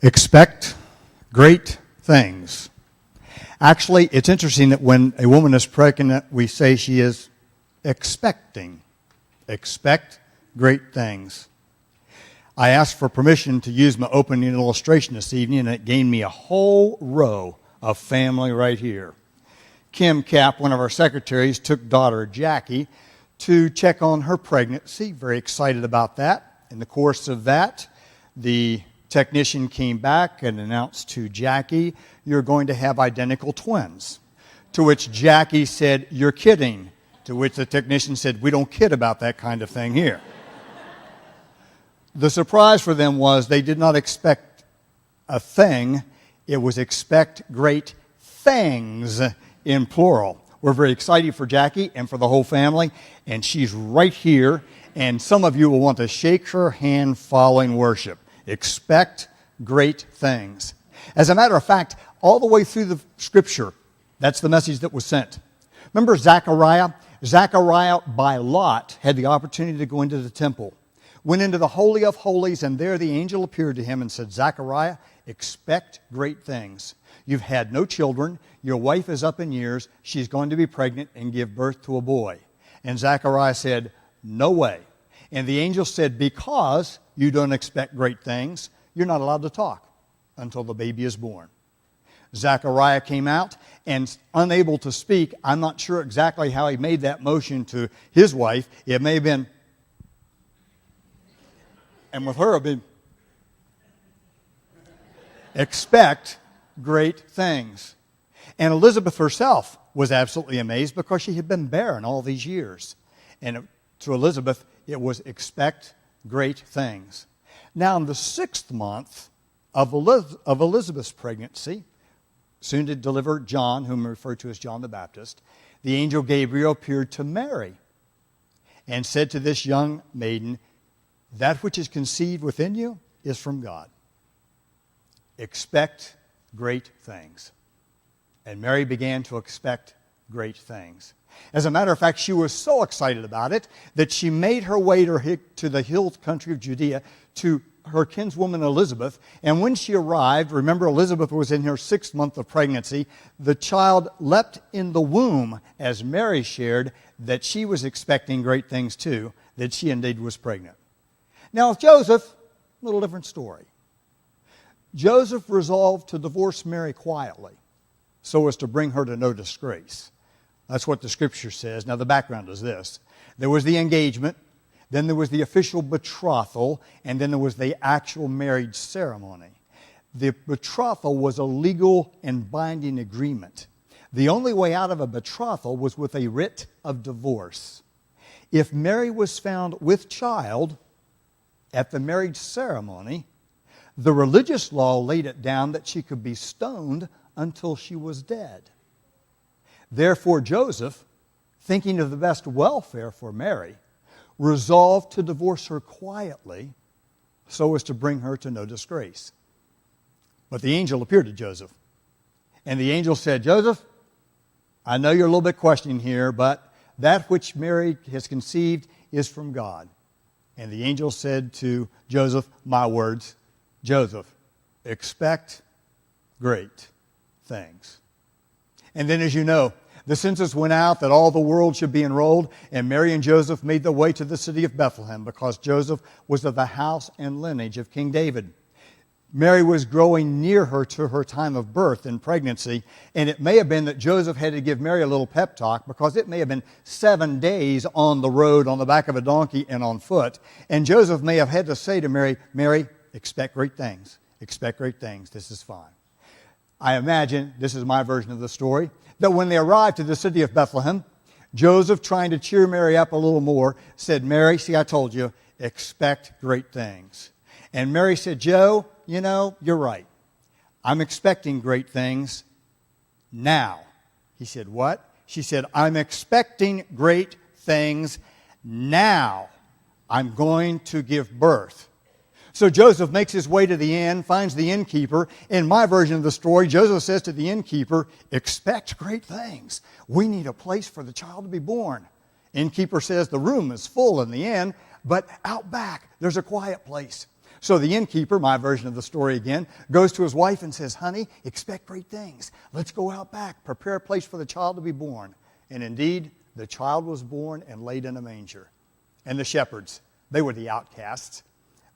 Expect great things. Actually, it's interesting that when a woman is pregnant, we say she is expecting. Expect great things. I asked for permission to use my opening illustration this evening, and it gained me a whole row of family right here. Kim Cap, one of our secretaries, took daughter Jackie to check on her pregnancy. Very excited about that. In the course of that, the technician came back and announced to Jackie, "You're going to have identical twins." To which Jackie said, "You're kidding." To which the technician said, "We don't kid about that kind of thing here." The surprise for them was they did not expect a thing. It was expect great things in plural. We're very excited for Jackie and for the whole family, and she's right here, and some of you will want to shake her hand following worship. Expect great things. As a matter of fact, all the way through the Scripture, that's the message that was sent. Remember Zechariah? Zechariah, by lot, had the opportunity to go into the temple. Went into the Holy of Holies, and there the angel appeared to him and said, "Zechariah, expect great things. You've had no children. Your wife is up in years. She's going to be pregnant and give birth to a boy." And Zechariah said, "No way." And the angel said, "Because you don't expect great things, you're not allowed to talk until the baby is born." Zechariah came out and unable to speak. I'm not sure exactly how he made that motion to his wife. It may have been, and with her, it would be, expect great things. And Elizabeth herself was absolutely amazed because she had been barren all these years. And to Elizabeth, it was expect great things. Now, in the 6th month of Elizabeth's pregnancy, soon to deliver John, whom we refer to as John the Baptist, the angel Gabriel appeared to Mary and said to this young maiden, "That which is conceived within you is from God. Expect great things." And Mary began to expect great things. As a matter of fact, she was so excited about it that she made her way to the hill country of Judea to her kinswoman Elizabeth. And when she arrived, remember Elizabeth was in her 6th month of pregnancy, the child leapt in the womb as Mary shared that she was expecting great things too, that she indeed was pregnant. Now with Joseph, a little different story. Joseph resolved to divorce Mary quietly so as to bring her to no disgrace. That's what the Scripture says. Now, the background is this. There was the engagement, then there was the official betrothal, and then there was the actual marriage ceremony. The betrothal was a legal and binding agreement. The only way out of a betrothal was with a writ of divorce. If Mary was found with child at the marriage ceremony, the religious law laid it down that she could be stoned until she was dead. Therefore, Joseph, thinking of the best welfare for Mary, resolved to divorce her quietly so as to bring her to no disgrace. But the angel appeared to Joseph, and the angel said, "Joseph, I know you're a little bit questioning here, but that which Mary has conceived is from God." And the angel said to Joseph, my words, "Joseph, expect great things." And then, as you know, the census went out that all the world should be enrolled, and Mary and Joseph made their way to the city of Bethlehem because Joseph was of the house and lineage of King David. Mary was growing near her to her time of birth and pregnancy, and it may have been that Joseph had to give Mary a little pep talk because it may have been 7 days on the road on the back of a donkey and on foot, and Joseph may have had to say to Mary, "Mary, expect great things. Expect great things. This is fine." I imagine, this is my version of the story, that when they arrived to the city of Bethlehem, Joseph, trying to cheer Mary up a little more, said, "Mary, see, I told you, expect great things." And Mary said, "Joe, you know, you're right. I'm expecting great things now." He said, "What?" She said, "I'm expecting great things now. I'm going to give birth." So Joseph makes his way to the inn, finds the innkeeper. In my version of the story, Joseph says to the innkeeper, "Expect great things. We need a place for the child to be born." Innkeeper says, "The room is full in the inn, but out back there's a quiet place." So the innkeeper, my version of the story again, goes to his wife and says, honey, expect great things. Let's go out back, prepare a place for the child to be born. And indeed, the child was born and laid in a manger. And the shepherds, they were the outcasts.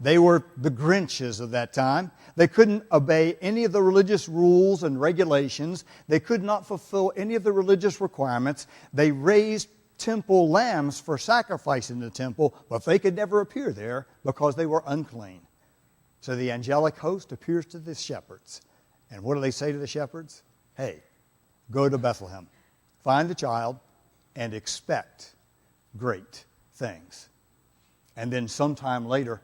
They were the Grinches of that time. They couldn't obey any of the religious rules and regulations. They could not fulfill any of the religious requirements. They raised temple lambs for sacrifice in the temple, but they could never appear there because they were unclean. So the angelic host appears to the shepherds. And what do they say to the shepherds? Hey, go to Bethlehem, find the child, and expect great things. And then sometime later,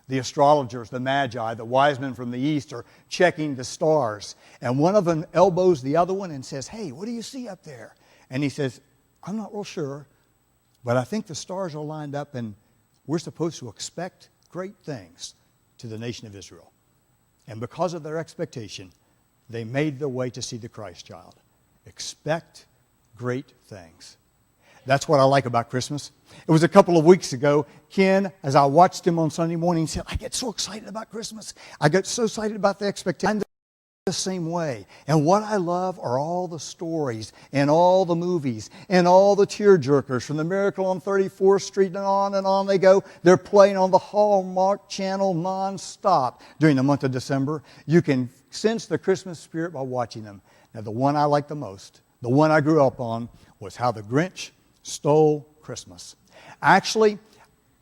the astrologers, the magi, the wise men from the east are checking the stars. And one of them elbows the other one and says, hey, what do you see up there? And he says, I'm not real sure, but I think the stars are lined up and we're supposed to expect great things to the nation of Israel. And because of their expectation, they made their way to see the Christ child. Expect great things. That's what I like about Christmas. It was a couple of weeks ago, Ken, as I watched him on Sunday morning, said, I get so excited about Christmas. I get so excited about the expectation. I'm the same way. And what I love are all the stories and all the movies and all the tearjerkers from the Miracle on 34th Street and on they go. They're playing on the Hallmark Channel nonstop during the month of December. You can sense the Christmas spirit by watching them. Now, the one I like the most, the one I grew up on, was How the Grinch Stole Christmas. Actually,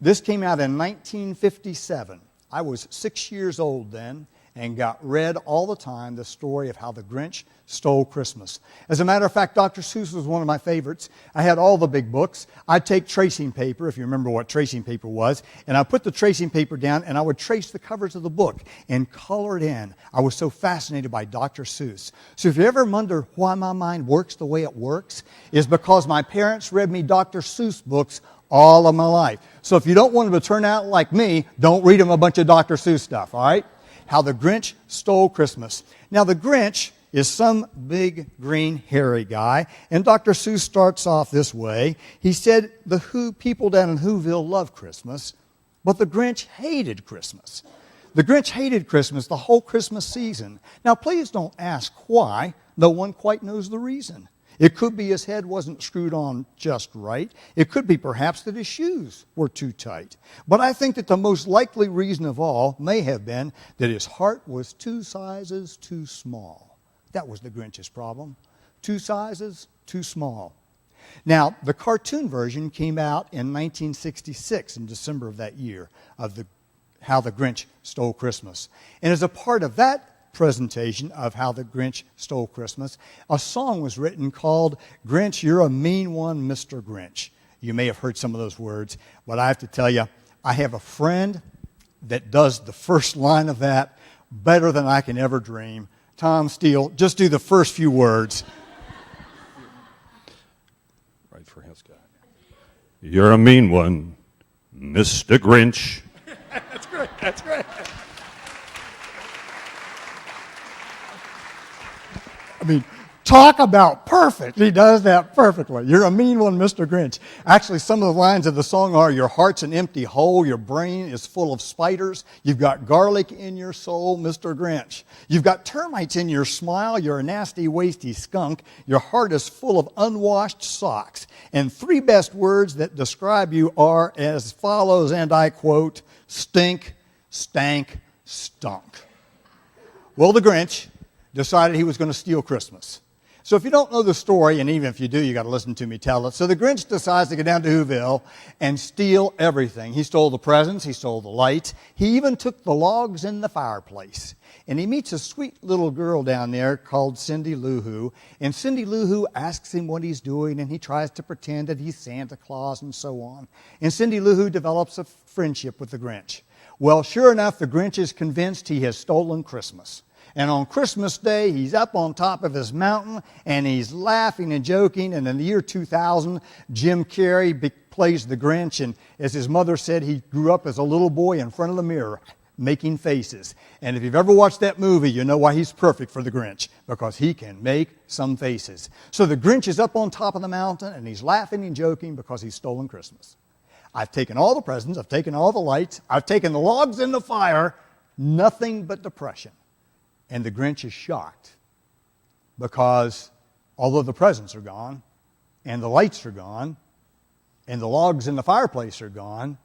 this came out in 1957. I was 6 years old then and got read all the time the story of how the Grinch stole Christmas. As a matter of fact, Dr. Seuss was one of my favorites. I had all the big books. I'd take tracing paper, if you remember what tracing paper was, and I'd put the tracing paper down and I would trace the covers of the book and color it in. I was so fascinated by Dr. Seuss. So if you ever wonder why my mind works the way it works, is because my parents read me Dr. Seuss books all of my life. So if you don't want them to turn out like me, don't read them a bunch of Dr. Seuss stuff, all right? How the Grinch Stole Christmas. Now, the Grinch is some big, green, hairy guy, and Dr. Seuss starts off this way. He said the people down in Whoville love Christmas, but the Grinch hated Christmas. The Grinch hated Christmas the whole Christmas season. Now, please don't ask why. No one quite knows the reason. It could be his head wasn't screwed on just right. It could be perhaps that his shoes were too tight. But I think that the most likely reason of all may have been that his heart was 2 sizes too small. That was the Grinch's problem. 2 sizes too small. Now, the cartoon version came out in 1966, in December of that year, of How the Grinch Stole Christmas. And as a part of that presentation of How the Grinch Stole Christmas, a song was written called Grinch, You're a Mean One, Mr. Grinch. You may have heard some of those words, but I have to tell you, I have a friend that does the first line of that better than I can ever dream. Tom Steele, just do the first few words. Right for his guy. You're a mean one, Mr. Grinch. That's great, that's great. I mean, talk about perfect. He does that perfectly. You're a mean one, Mr. Grinch. Actually, some of the lines of the song are, your heart's an empty hole, your brain is full of spiders, you've got garlic in your soul, Mr. Grinch. You've got termites in your smile, you're a nasty, wasty skunk, your heart is full of unwashed socks. And 3 best words that describe you are as follows, and I quote, stink, stank, stunk. Well, the Grinch decided he was going to steal Christmas. So if you don't know the story, and even if you do, you got to listen to me tell it. So the Grinch decides to go down to Whoville and steal everything. He stole the presents, he stole the lights, he even took the logs in the fireplace. And he meets a sweet little girl down there called Cindy Lou Who. And Cindy Lou Who asks him what he's doing, and he tries to pretend that he's Santa Claus and so on. And Cindy Lou Who develops a friendship with the Grinch. Well, sure enough, the Grinch is convinced he has stolen Christmas. And on Christmas Day, he's up on top of his mountain, and he's laughing and joking. And in the year 2000, Jim Carrey plays the Grinch. And as his mother said, he grew up as a little boy in front of the mirror, making faces. And if you've ever watched that movie, you know why he's perfect for the Grinch, because he can make some faces. So the Grinch is up on top of the mountain, and he's laughing and joking because he's stolen Christmas. I've taken all the presents, I've taken all the lights, I've taken the logs in the fire, nothing but depression. And the Grinch is shocked because although the presents are gone, and the lights are gone, and the logs in the fireplace are gone,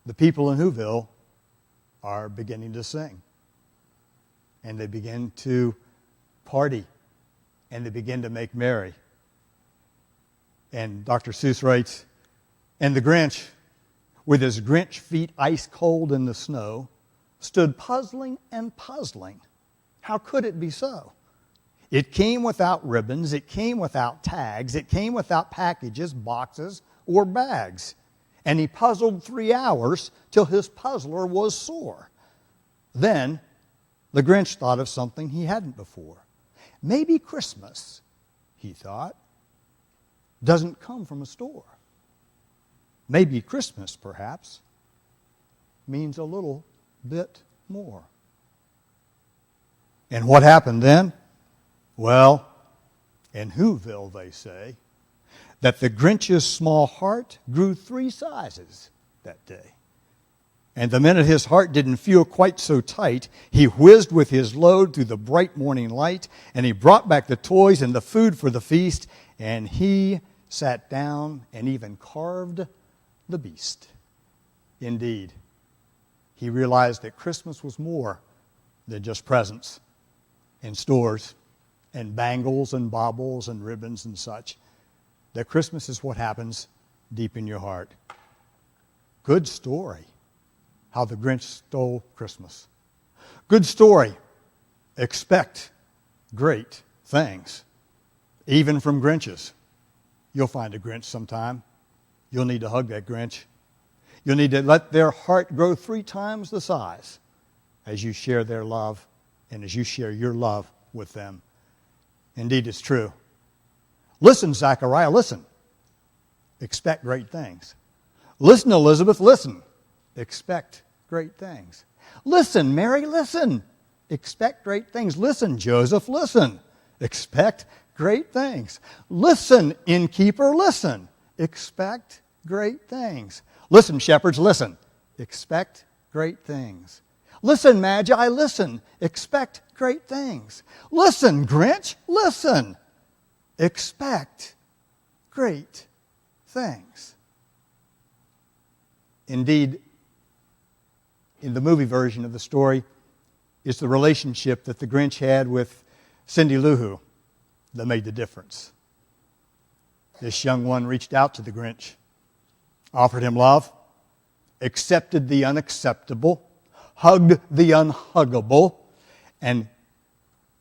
the people in Whoville are beginning to sing. And they begin to party, and they begin to make merry. And Dr. Seuss writes, and the Grinch, with his Grinch feet ice cold in the snow, stood puzzling and puzzling. How could it be so? It came without ribbons, it came without tags, it came without packages, boxes, or bags. And he puzzled 3 hours till his puzzler was sore. Then the Grinch thought of something he hadn't before. Maybe Christmas, he thought, doesn't come from a store. Maybe Christmas, perhaps, means a little bit more. And what happened then? Well, in Whoville, they say, that the Grinch's small heart grew 3 sizes that day. And the minute his heart didn't feel quite so tight, he whizzed with his load through the bright morning light, and he brought back the toys and the food for the feast, and he sat down and even carved the beast. Indeed, he realized that Christmas was more than just presents and stores and bangles and baubles and ribbons and such. That Christmas is what happens deep in your heart. Good story, how the Grinch stole Christmas. Good story. Expect great things, even from Grinches. You'll find a Grinch sometime. You'll need to hug that Grinch. You'll need to let their heart grow 3 times the size as you share their love and as you share your love with them. Indeed, it's true. Listen, Zachariah, listen. Expect great things. Listen, Elizabeth, listen. Expect great things. Listen, Mary, listen. Expect great things. Listen, Joseph, listen. Expect great things. Listen, innkeeper, listen. Expect great things. Listen, shepherds, listen. Expect great things. Listen, Magi, listen. Expect great things. Listen, Grinch, listen. Expect great things. Indeed, in the movie version of the story, it's the relationship that the Grinch had with Cindy Lou Who that made the difference. This young one reached out to the Grinch, offered him love, accepted the unacceptable, hugged the unhuggable, and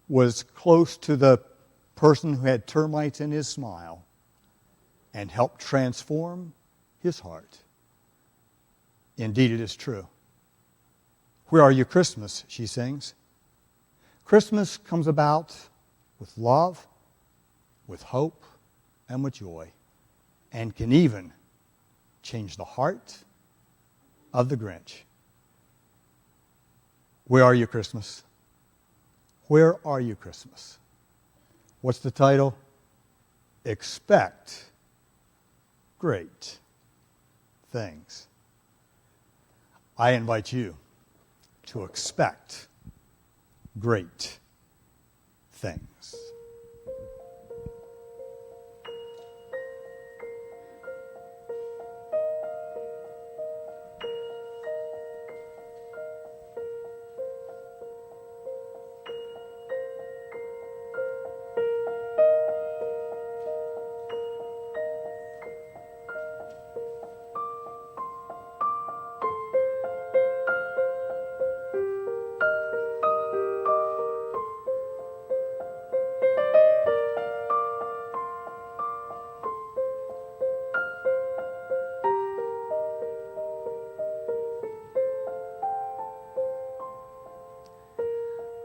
was close to the person who had termites in his smile and helped transform his heart. Indeed, it is true. Where are you, Christmas? She sings. Christmas comes about with love, with hope, and with joy, and can even change the heart of the Grinch. Where are you, Christmas? Where are you, Christmas? What's the title? Expect great things. I invite you to expect great things.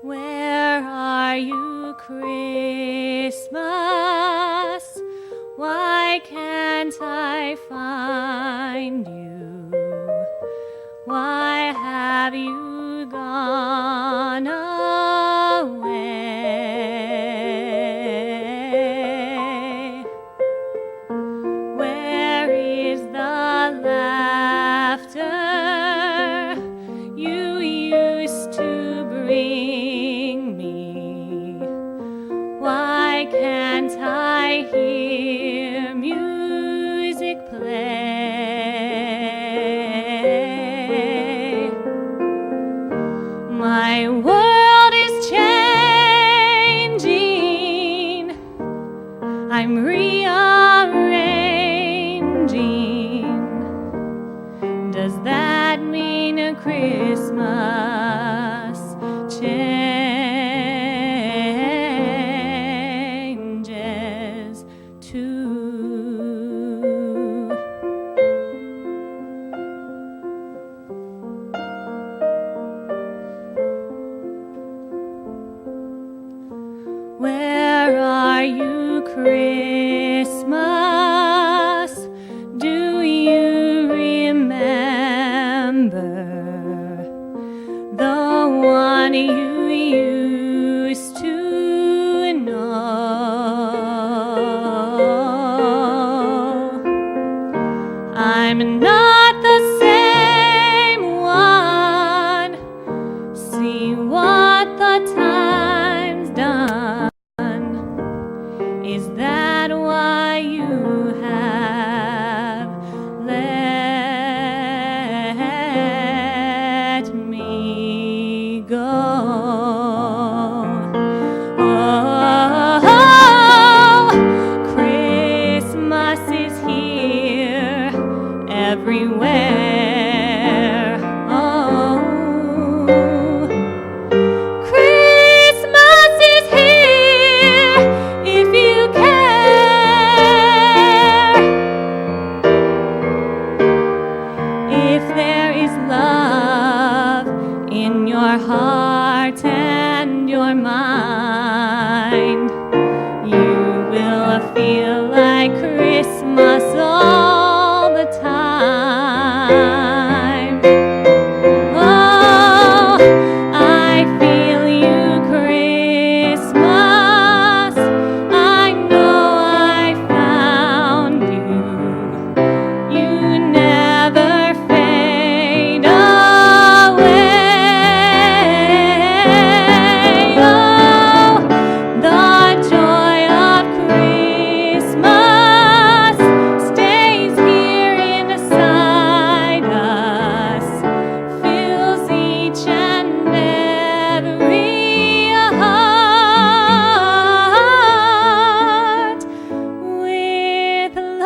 Where are you, Christmas? Why can't I find you? Why have you gone away? Where is the Why can't I hear music play? My world is changing. I'm rearranging. Does that mean a Christmas changes too? Where are you, Christmas? Do you remember the one you used to know? I'm not the same one. See what the time's done. Is that why you have let me go? Oh, Christmas is here everywhere. Oh, Christmas is here if you care. If there is love in your heart and your mind, you will feel like Christmas all the time. Oh, I feel you, Christmas. I know I found you. You never fade away. Oh, the joy of Christmas stays here inside us, fills each and every heart with love.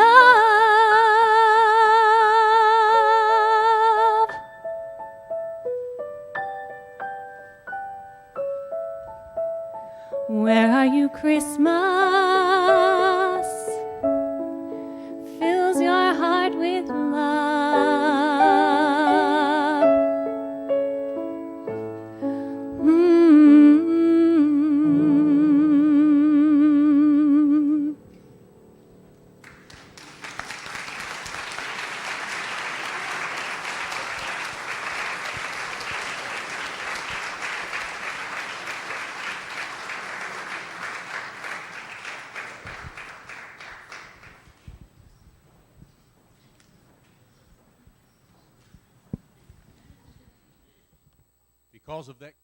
Where are you, Christmas? Fills your heart with love. Mm. Because of that